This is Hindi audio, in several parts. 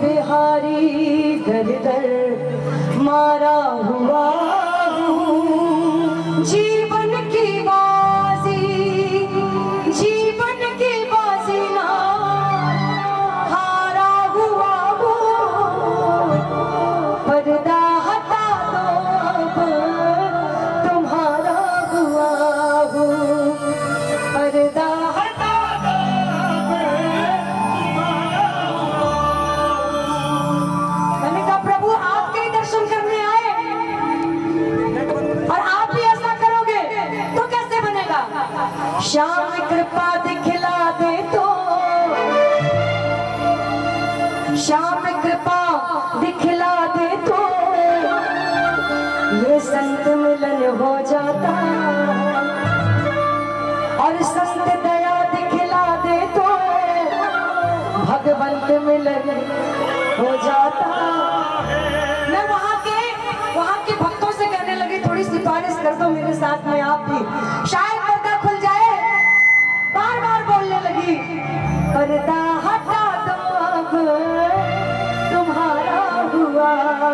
बिहारी दर दर मारा हुआ हूँ, जीवन की बाजी ना हारा हुआ हूँ, पर्दा हटा दो तुम्हारा हुआ हूँ, पर्दा हटा दो मैंने कहा प्रभु आपके ही दर्शन करने आए और आप भी ऐसा करोगे तो कैसे बनेगा। श्याम कृपा दिखला दे तो, श्याम कृपा दिखला दे तो ये संत मिलन हो जाता, और संत दया दिखला दे तो भगवंत मिलन हो जाता। मैं वहां के भक्तों से कहने लगी थोड़ी सिफारिश कर दो मेरे साथ में आप भी, शायद पर्दा खुल जाए। बार बार बोलने लगी पर्दा हटा दो अब तुम्हारा हुआ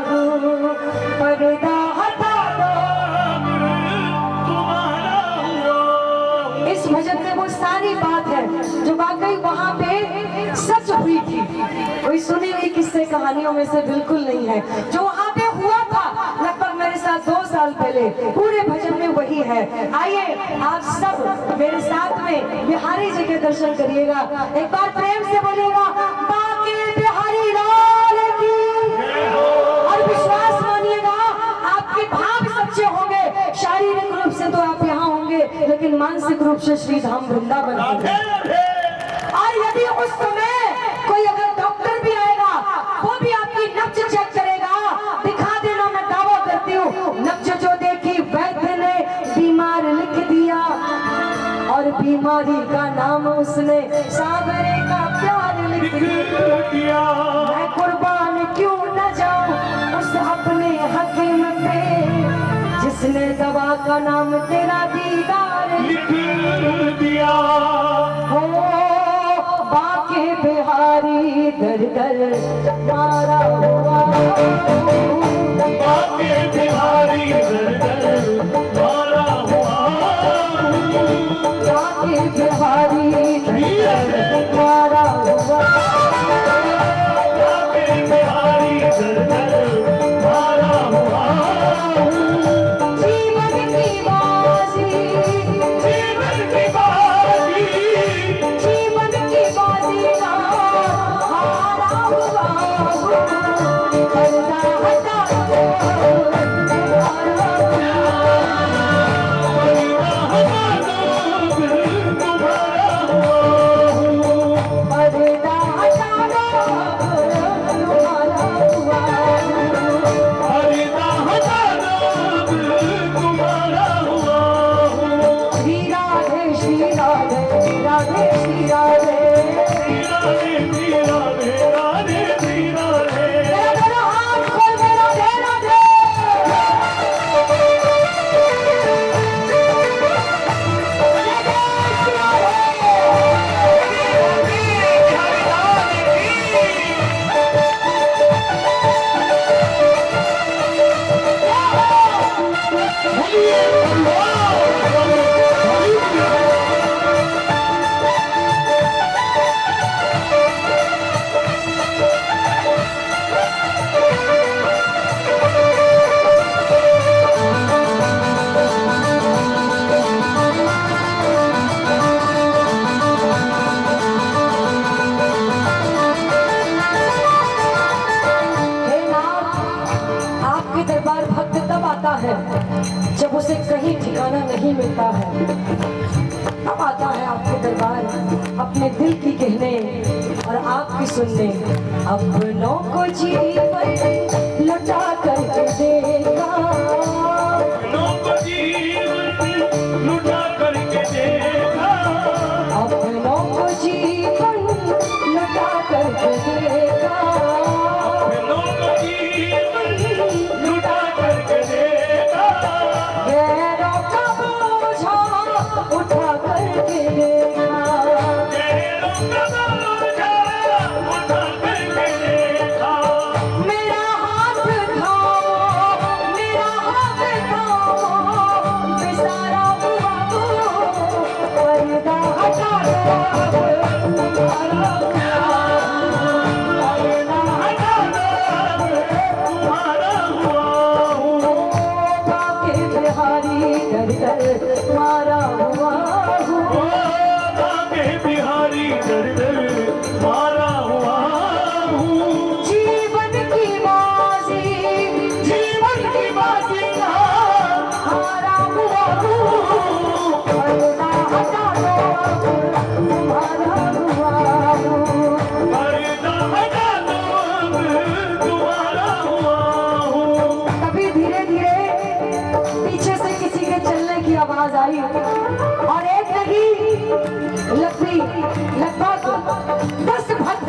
हूँ, पर्दा हटा दो तुम्हारा हुआ। इस भजन में वो सारी बात है जो वाकई वहां पे सच हुई थी, कोई सुनी हुई किस्से कहानियों में से बिल्कुल नहीं है। जो वहां पे हुआ था लगभग मेरे साथ 2 साल पहले, पूरे भजन में वही है। आइए आप सब मेरे साथ में बिहारी जी के दर्शन करिएगा, एक बार प्रेम से बोलिएगा बाके बिहारी लाल की। और विश्वास मानिएगा आपके भाव सच्चे होंगे, शारीरिक रूप से तो आप यहाँ होंगे लेकिन मानसिक रूप से श्री धाम वृंदावन होंगे। और यदि उस समय कोई अगर डॉक्टर भी आएगा वो भी आपकी नब्ज चेक करेगा, दिखा देना मैं दावा करती हूँ, नब्ज जो देखी वैद्य ने बीमार लिख दिया और बीमारी का नाम उसने सावरे का प्यार लिख दिया। मैं कुर्बान क्यों न जाऊं उस अपने हकीम पे जिसने दवा का नाम तेरा दीदार लिख दिया। हो बाके बिहारी दर दर मारा हुआ, बाके बिहारी दर दर मारा हुआ, बाके बिहारी दर दर मारा हुआ, बाके बिहारी दर दर मारा हुआ। जीवन की बाजी, जीवन की बाजी, जीवन की बाजी ना हारा हुआ हूँ, पर्दा हटा दो तुम्हारा पर्दा हटा दो तुम्हारा हुआ, पर्दा हटा दो तुम्हारा हुआ। श्री राधे श्री राधे राधे श्री राधे, श्री राधे श्री राधे राधे श्री राधे। मेरा हाथ खोल दे राधे राधे। हे नाथ, आपके दरबार भक्त तब आता है जब उसे कहीं ठिकाना नहीं मिलता है, तब आता है आपके दरबार अपने दिल की कहने और आपकी सुनने। अपनों को जीवन लौटा कर देगा, अपनों को जीवन लौटा करके देगा, अपनों को जीवन लौटा करके देगा, अपनों को जीवन लौटा करके देगा, गैरों का बोझा उठा करके देगा, गैरों का बोझा उठा करके देगा। जीवन की बाजी, जीवन की बाजी हारा हुआ हूँ, पर्दा हटा दो अब तुम्हारा हुआ हूँ। पर्दा हटा दो अब तुम्हारा हुआ हूँ। तभी धीरे धीरे पीछे से किसी के चलने की आवाज आई और एक नहीं लगभग 10 भक्त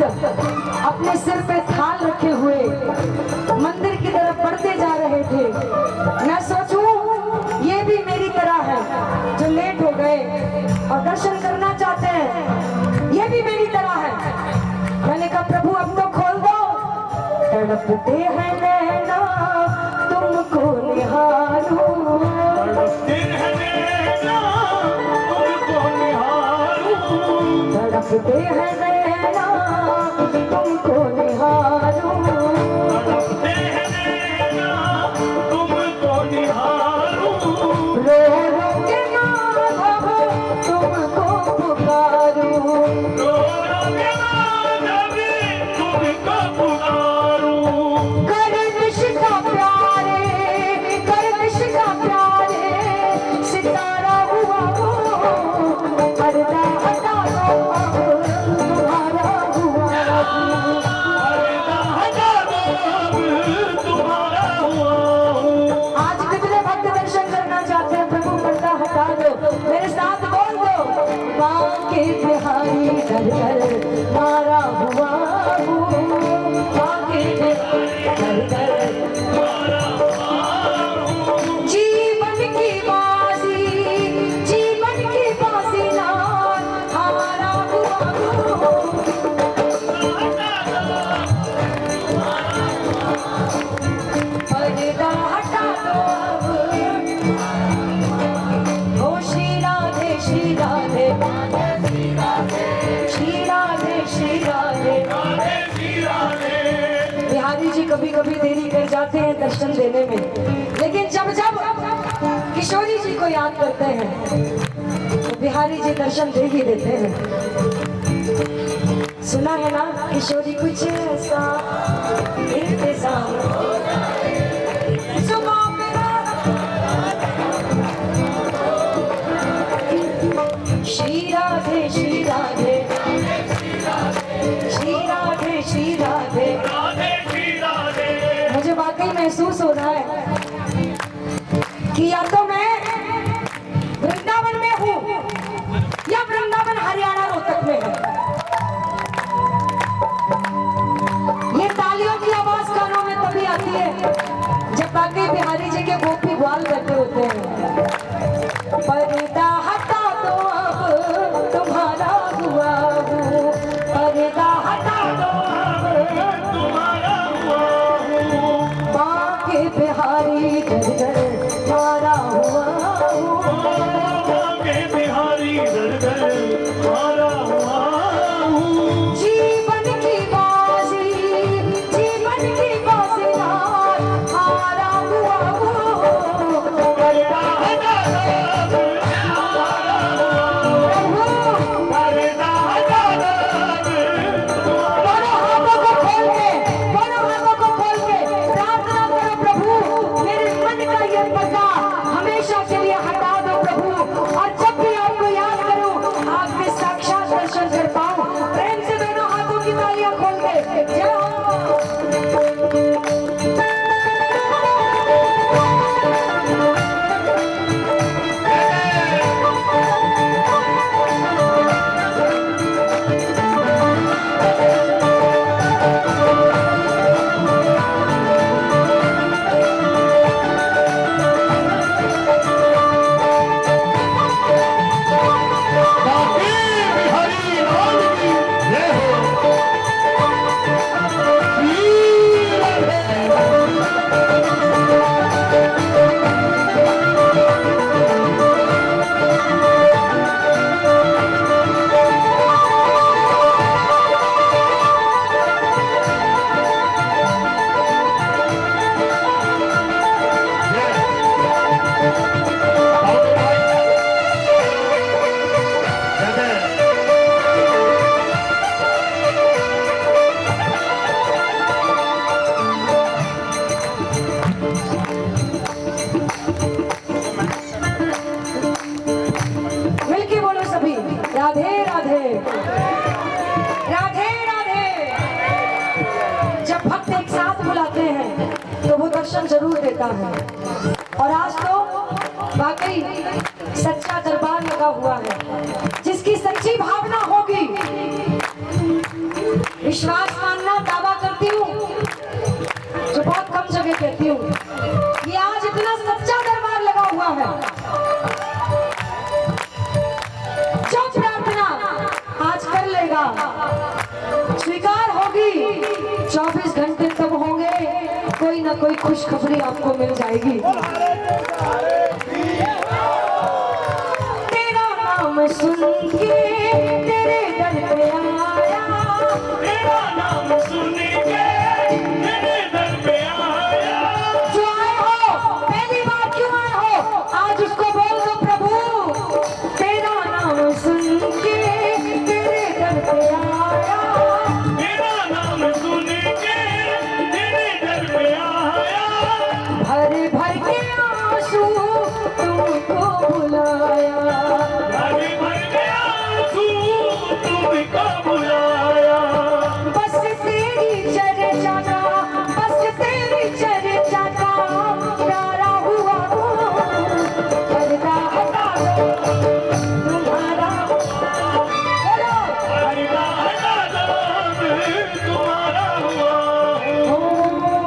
अपने सिर पे थाल रखे हुए मंदिर की तरफ बढ़ते जा रहे थे। मैं सोचूं ये भी मेरी तरह है जो लेट हो गए और दर्शन करना चाहते हैं, ये भी मेरी तरह है। मैंने कहा प्रभु अब तो खोल दो। तड़पते हैं नैना तुमको निहारूं, तड़पते हैं नैना तुमको निहारूं, तड़पते हैं नैना तुमको निहारूं, तड़पते हैं नैना तुमको निहारूं, रो रो के माधव तुमको पुकारूं, रो रो के माधव तुमको पुकारूं। गर्दिश का प्यारे, गर्दिश का प्यारे सितारा हुआ हूँ, पर्दा हटा दो अब तुम्हारा हुआ हूँ। पर्दा हटा दो अब तुम्हारा हुआ हूँ। आज कितने भक्त दर्शन करना चाहते हैं? प्रभु पर्दा हटा दो, मेरे साथ बोल दो। बांके बिहारी दर दर मारा हुआ हूँ, बांके बिहारी दर दर जीवन की बाजी, जीवन की बाजी लाल हारा हुआ हूँ। पर्दा हटा दो अब, ओ श्री राधे श्री राधे, श्री राधे श्री राधे। बिहारी जी कभी कभी देरी कर जाते हैं दर्शन देने में, लेकिन जब जब किशोरी जी को याद करते हैं तो बिहारी जी दर्शन दे ही देते हैं। सुना है ना किशोरी कुछ ऐसा इंतजाम जुबां पे श्री राधे श्री राधे, श्री राधे श्री राधे। राधे श्री राधे। मुझे वाकई महसूस हो रहा है कि या तो मैं वृंदावन में हूँ या वृंदावन हरियाणा रोहतक में है। ये तालियों की आवाज कानों में तभी आती है जब बाकी बिहारी जी के गोपी ग्वाल बैठे होते हैं। पर्दा हटा दो अब तुम्हारा हुआ हूँ, पर्दा हटा दो अब तुम्हारा हुआ हूँ। बांके बिहारी दर दर मारा दर्शन जरूर देता है। और आज तो वाकई सच्चा दरबार लगा हुआ है। जिसकी सच्ची भावना होगी, विश्वास मानना दावा करती हूँ, जो बहुत कम जगह कहती हूँ, कि आज इतना सच्चा दरबार लगा हुआ है, जो प्रार्थना आज कर लेगा स्वीकार होगी। 24 घंटे तब होंगे, कोई ना कोई खुशखबरी आपको मिल जाएगी। तेरा नाम सुन के तेरे दर पे आया, तेरा नाम सुन के तेरे दर पे आया। जो आए हो पहली बार क्यों आए हो, आज उसको बोल दो प्रभु तेरा नाम सुन के तेरे दर पे आया। तेरा नाम सुन के तेरे दर पे आया। भर भर के आंसू तुमको बुलाया, भर भर के आंसू तुमको बुलाया। बस तेरी चर्चा का, बस तेरी चर्चा का प्यारा हुआ पर्दा हटा दो तुम्हारा। बोलो पर्दा हटा दो तुम्हारा हुआ हूँ। ओ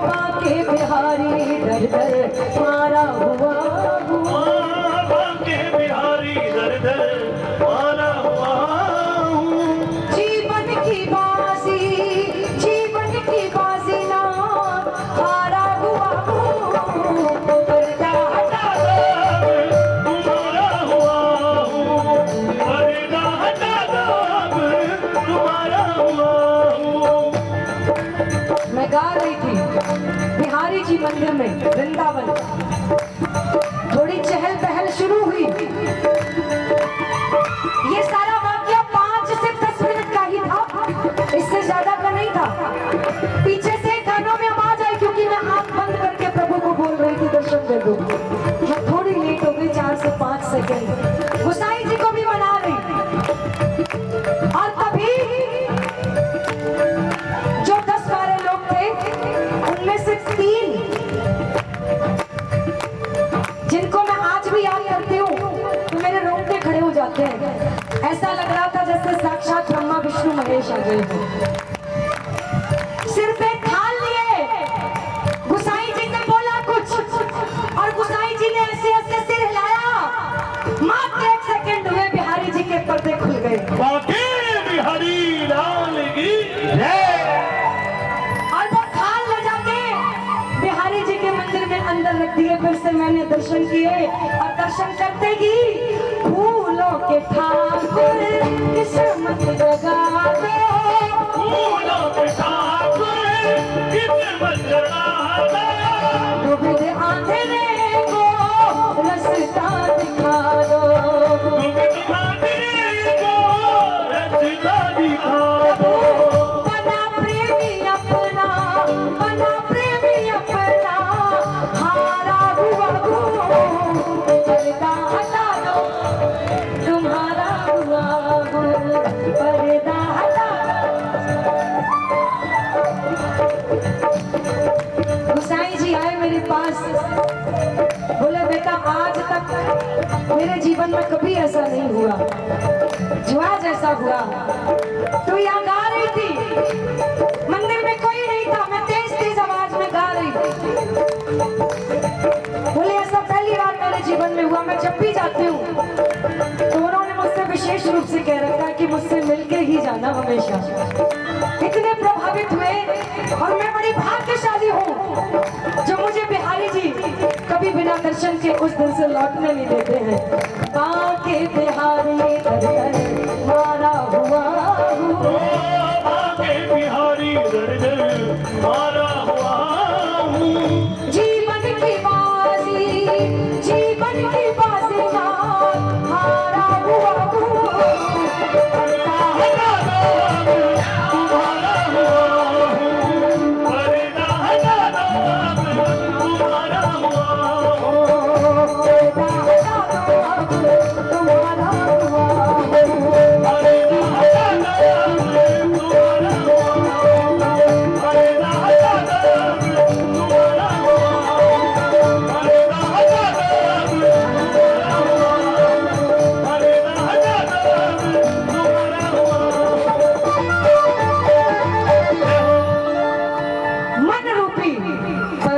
बाके बिहारी दर दर मारा हुआ हूँ। बांके बिहारी दर दर मारा हुआ हूँ। जीवन की बाजी ना हारा हुआ हूँ। पर्दा हटा तुम्हारा हुआ हूँ। पर्दा हटा दो तुम्हारा हुआ हूँ। मैं गा रही थी बिहारी जी मंदिर में वृंदावन। थोड़ी चहल पहल शुरू हुई। ये सारा वाक्य 5 से 10 मिनट का ही था, इससे ज्यादा का नहीं था। पीछे से कानों में आवाज आई, क्योंकि मैं आंख बंद करके प्रभु को बोल रही थी दर्शन दे दो। मैं थोड़ी लेट हो गई, 4 से 5 सेकेंड। गोसाई जी को भी मना रही। और तभी जो 10-12 लोग थे, उनमें से 3 जिनको मैं आज भी याद करती हूँ तो मेरे रोंगटे खड़े हो जाते हैं। ऐसा लग रहा था जैसे साक्षात ब्रह्मा विष्णु महेश आ गए हो। सिर पे थाल लिए, गुसाई जी ने बोला कुछ और गुसाई जी ने ऐसे ऐसे सिर हिलाया। मात्र 1 सेकंड हुए, बिहारी जी के पर्दे खुल गए। बांके बिहारी लाल की जय। और वो थाल ले जाके बिहारी जी के मंदिर में अंदर रख दिए। फिर से मैंने दर्शन किए और दर्शन करते ही फूलों के ठाकुर किस्मत जगा दो। फूलों के ठाकुर किस्मत जगा दो। डूबते अंधेरे को रास्ता दिखा दो। तुम्हारे को रास्ता दिखा दो। बना प्रेमी अपना, बना प्रेमी अपना हारा हुआ हूँ। पर्दा हटा दो तुम्हारा हुआ हूँ। पर्दा हटा दो। गुसाई जी आए मेरे पास, बोले बेटा आज तक मेरे जीवन में कभी ऐसा नहीं हुआ जो आज ऐसा हुआ। तू यहाँ गा रही थी, मंदिर में कोई नहीं था, मैं तेज तेज आवाज में गा रही थी। बोले ऐसा पहली बार मेरे जीवन में हुआ। मैं जब भी जाती हूँ तो उन्होंने मुझसे विशेष रूप से कह रखा है कि मुझसे मिलके ही जाना हमेशा। इतने प्रभावित हुए और मैं बड़ी भाग्यशाली हूँ जो मुझे बिहारी जी कभी बिना दर्शन के उस दिन से लौटने नहीं देते हैं। बांके बिहारी दर दर मारा हुआ हूँ। बांके बिहारी दर दर मारा हुआ हूँ। जीवन की बाजी, जीवन की बाजी ना हारा हुआ हूँ। पर्दा हटा दो तुम्हारा हुआ हूँ। पर्दा हटा दो तुम्हारा हुआ हूँ। पर्दा हटा दो तुम्हारा हुआ हूँ। पर्दा हटा दो तुम्हारा हुआ हूँ। पर्दा हटा भी